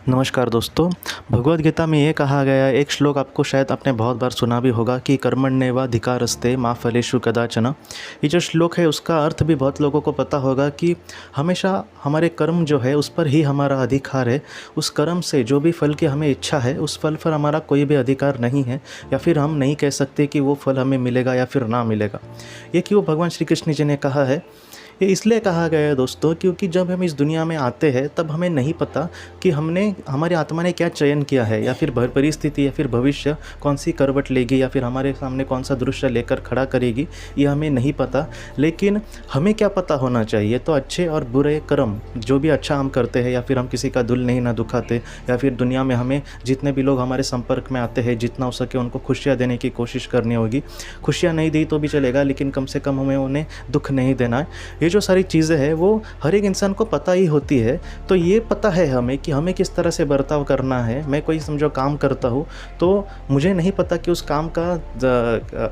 नमस्कार दोस्तों। भगवद गीता में ये कहा गया है, एक श्लोक आपको शायद आपने बहुत बार सुना भी होगा कि कर्मण्येवाधिकारस्ते मा फलेषु कदाचन। ये जो श्लोक है उसका अर्थ भी बहुत लोगों को पता होगा कि हमेशा हमारे कर्म जो है उस पर ही हमारा अधिकार है। उस कर्म से जो भी फल की हमें इच्छा है उस फल पर हमारा कोई भी अधिकार नहीं है, या फिर हम नहीं कह सकते कि वो फल हमें मिलेगा या फिर ना मिलेगा। ये क्यों भगवान श्री कृष्ण जी ने कहा है? ये इसलिए कहा गया है दोस्तों, क्योंकि जब हम इस दुनिया में आते हैं तब हमें नहीं पता कि हमारी आत्मा ने क्या चयन किया है, या फिर परिस्थिति या फिर भविष्य कौन सी करवट लेगी, या फिर हमारे सामने कौन सा दृश्य लेकर खड़ा करेगी, ये हमें नहीं पता। लेकिन हमें क्या पता होना चाहिए, तो अच्छे और बुरे कर्म जो भी अच्छा हम करते हैं, या फिर हम किसी का दिल नहीं ना दुखाते, या फिर दुनिया में हमें जितने भी लोग हमारे संपर्क में आते हैं जितना हो सके उनको खुशियाँ देने की कोशिश करनी होगी। खुशियाँ नहीं दी तो भी चलेगा, लेकिन कम से कम हमें उन्हें दुख नहीं देना है। ये जो सारी चीज़ें हैं वो हर एक इंसान को पता ही होती है। तो ये पता है हमें कि हमें किस तरह से बर्ताव करना है। मैं कोई समझो काम करता हूँ तो मुझे नहीं पता कि उस काम का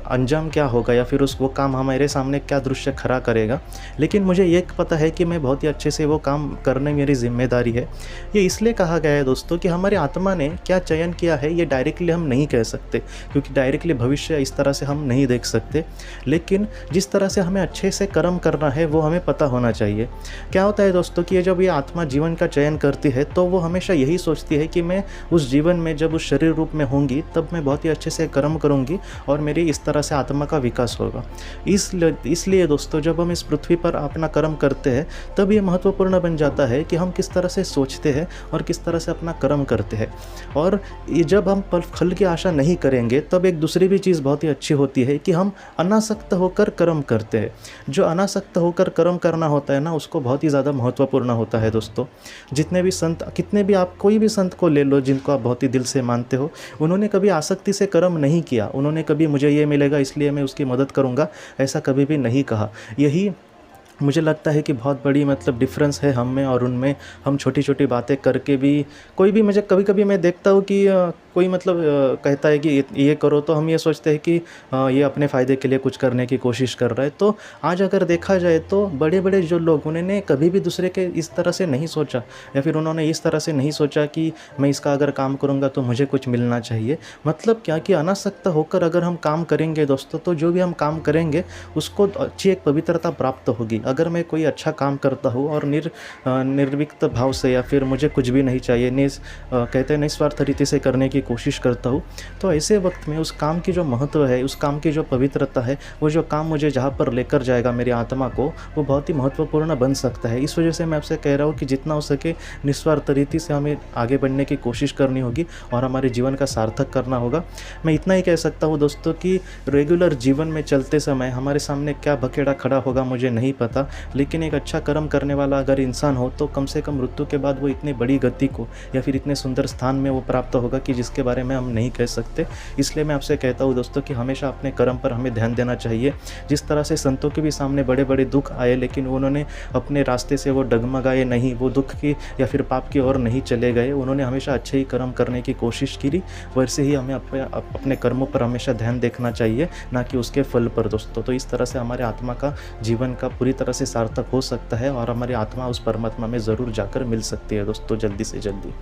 अंजाम क्या होगा, या फिर वो काम हमारे सामने क्या दृश्य खड़ा करेगा, लेकिन मुझे ये पता है कि मैं बहुत ही अच्छे से वो काम करने मेरी जिम्मेदारी है। ये इसलिए कहा गया है दोस्तों कि हमारी आत्मा ने क्या चयन किया है ये डायरेक्टली हम नहीं कह सकते, क्योंकि डायरेक्टली भविष्य इस तरह से हम नहीं देख सकते। लेकिन जिस तरह से हमें अच्छे से कर्म करना है वो हमें पता होना चाहिए। क्या होता है दोस्तों कि जब ये आत्मा जीवन का चयन करती है तो वो हमेशा यही सोचती है कि मैं उस जीवन में जब उस शरीर रूप में होंगी तब मैं बहुत ही अच्छे से कर्म करूंगी और मेरी इस तरह से आत्मा का विकास होगा। इसलिए दोस्तों जब हम इस पृथ्वी पर अपना कर्म करते हैं तब ये महत्वपूर्ण बन जाता है कि हम किस तरह से सोचते हैं और किस तरह से अपना कर्म करते हैं। और ये जब हम फल की आशा नहीं करेंगे तब एक दूसरी भी चीज़ बहुत ही अच्छी होती है कि हम अनासक्त होकर कर्म करते हैं। जो अनासक्त होकर कर्म करना होता है ना, उसको बहुत ही ज़्यादा महत्वपूर्ण होता है दोस्तों। जितने भी संत, कितने भी आप कोई भी संत को ले लो जिनको आप बहुत ही दिल से मानते हो, उन्होंने कभी आसक्ति से कर्म नहीं किया। उन्होंने कभी मुझे ये मिलेगा इसलिए मैं उसकी मदद करूँगा ऐसा कभी भी नहीं कहा। यही मुझे लगता है कि बहुत बड़ी डिफ़रेंस है हम में और उनमें। हम छोटी छोटी बातें करके भी कोई भी, मुझे कभी कभी मैं देखता हूँ कि कोई कहता है कि ये करो, तो हम ये सोचते हैं कि ये अपने फ़ायदे के लिए कुछ करने की कोशिश कर रहा है। तो आज अगर देखा जाए तो बड़े बड़े जो लोग, उन्होंने कभी भी दूसरे के इस तरह से नहीं सोचा, या फिर उन्होंने इस तरह से नहीं सोचा कि मैं इसका अगर काम करूँगा तो मुझे कुछ मिलना चाहिए। क्या कि अनासक्त होकर अगर हम काम करेंगे दोस्तों, तो जो भी हम काम करेंगे उसको अच्छी एक पवित्रता प्राप्त होगी। अगर मैं कोई अच्छा काम करता हूँ और निर्विक्त भाव से, या फिर मुझे कुछ भी नहीं चाहिए, कहते हैं निस्वार्थ रीति से करने की कोशिश करता हूँ, तो ऐसे वक्त में उस काम की जो महत्व है, उस काम की जो पवित्रता है, वो जो काम मुझे जहाँ पर लेकर जाएगा मेरी आत्मा को, वो बहुत ही महत्वपूर्ण बन सकता है। इस वजह से मैं आपसे कह रहा हूँ कि जितना हो सके निस्वार्थ रीति से हमें आगे बढ़ने की कोशिश करनी होगी और हमारे जीवन का सार्थक करना होगा। मैं इतना ही कह सकता हूँ दोस्तों कि रेगुलर जीवन में चलते समय हमारे सामने क्या बखेड़ा खड़ा होगा मुझे नहीं पता, लेकिन एक अच्छा कर्म करने वाला अगर इंसान हो तो कम से कम मृत्यु के बाद वो इतनी बड़ी गति को या फिर इतने सुंदर स्थान में वो प्राप्त होगा कि जिसके बारे में हम नहीं कह सकते। इसलिए मैं आपसे कहता हूँ दोस्तों कि हमेशा अपने कर्म पर हमें ध्यान देना चाहिए। जिस तरह से संतों के भी सामने बड़े बड़े दुख आए, लेकिन उन्होंने अपने रास्ते से वो डगमगाए नहीं, वो दुख की या फिर पाप की ओर नहीं चले गए, उन्होंने हमेशा अच्छे ही कर्म करने की कोशिश की। वैसे ही हमें अपने कर्मों पर हमेशा ध्यान देखना चाहिए, ना कि उसके फल पर दोस्तों। तो इस तरह से हमारे आत्मा का जीवन का पूरी तरह से सार्थक हो सकता है और हमारी आत्मा उस परमात्मा में ज़रूर जाकर मिल सकती है दोस्तों, जल्दी से जल्दी।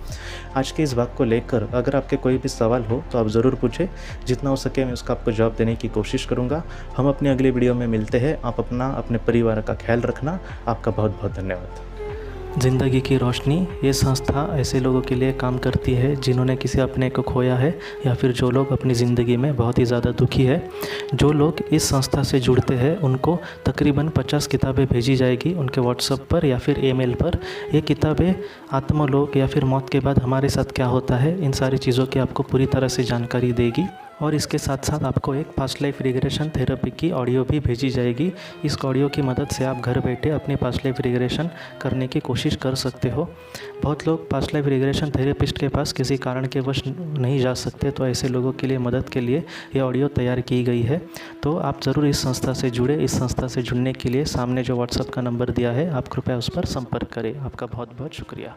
आज के इस भाग को लेकर अगर आपके कोई भी सवाल हो तो आप ज़रूर पूछें, जितना हो सके मैं उसका आपको जवाब देने की कोशिश करूँगा। हम अपनी अगली वीडियो में मिलते हैं। आप अपने परिवार का ख्याल रखना। आपका बहुत बहुत धन्यवाद। ज़िंदगी की रोशनी ये संस्था ऐसे लोगों के लिए काम करती है जिन्होंने किसी अपने को खोया है, या फिर जो लोग अपनी ज़िंदगी में बहुत ही ज़्यादा दुखी है। जो लोग इस संस्था से जुड़ते हैं उनको तकरीबन 50 किताबें भेजी जाएगी उनके व्हाट्सएप पर या फिर ईमेल पर। ये किताबें आत्मलोक या फिर मौत के बाद हमारे साथ क्या होता है, इन सारी चीज़ों की आपको पूरी तरह से जानकारी देगी। और इसके साथ साथ आपको एक पास्ट लाइफ रिग्रेशन थेरेपी की ऑडियो भी भेजी जाएगी। इस ऑडियो की मदद से आप घर बैठे अपनी पास्ट लाइफ रिग्रेशन करने की कोशिश कर सकते हो। बहुत लोग पास्ट लाइफ रिग्रेशन थेरेपिस्ट के पास किसी कारण के वश नहीं जा सकते, तो ऐसे लोगों के लिए मदद के लिए ये ऑडियो तैयार की गई है। तो आप ज़रूर इस संस्था से जुड़े। इस संस्था से जुड़ने के लिए सामने जो व्हाट्सएप का नंबर दिया है आप कृपया उस पर संपर्क करें। आपका बहुत बहुत शुक्रिया।